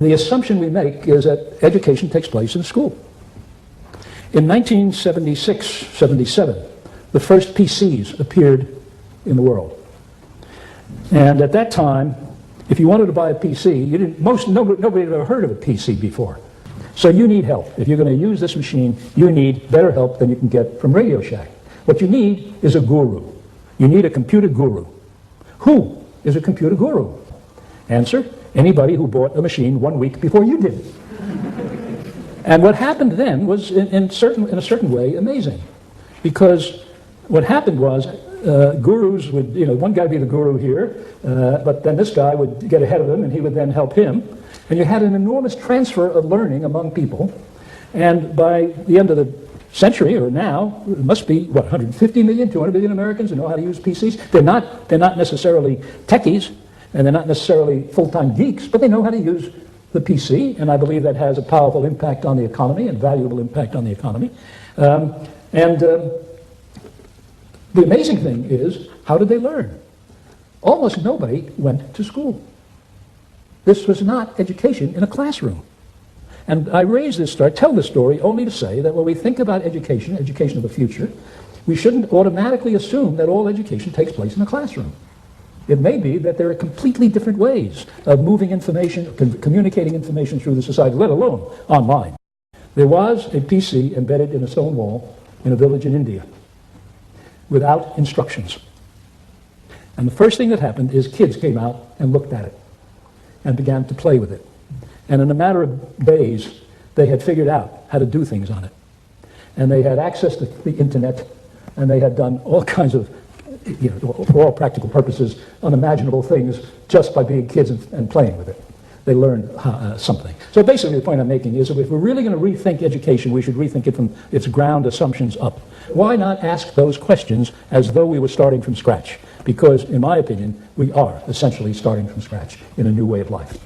The assumption we make is that education takes place in school. In 1976-77, the first PCs appeared in the world. And at that time, if you wanted to buy a PC, nobody had ever heard of a PC before. So you need help. If you're going to use this machine, you need better help than you can get from Radio Shack. What you need is a guru. You need a computer guru. Who is a computer guru? Answer, anybody who bought a machine 1 week before you did. And what happened then was, in a certain way, amazing. Because what happened was, gurus would, one guy would be the guru here, but then this guy would get ahead of him and he would then help him. And you had an enormous transfer of learning among people. And by the end of the century, or now, it must be, 150 million, 200 million Americans who know how to use PCs? They're not necessarily techies, and they're not necessarily full-time geeks, but they know how to use the PC, and I believe that has a powerful impact on the economy and valuable impact on the economy. The amazing thing is, how did they learn? Almost nobody went to school. This was not education in a classroom. And I tell this story only to say that when we think about education of the future, we shouldn't automatically assume that all education takes place in a classroom. It may be that there are completely different ways of moving information, communicating information through the society, let alone online. There was a PC embedded in a stone wall in a village in India without instructions. And the first thing that happened is kids came out and looked at it and began to play with it. And in a matter of days, they had figured out how to do things on it. And they had access to the internet, and they had done all kinds of, for all practical purposes, unimaginable things just by being kids and playing with it. They learned something. So basically the point I'm making is that if we're really going to rethink education, we should rethink it from its ground assumptions up. Why not ask those questions as though we were starting from scratch? Because, in my opinion, we are essentially starting from scratch in a new way of life.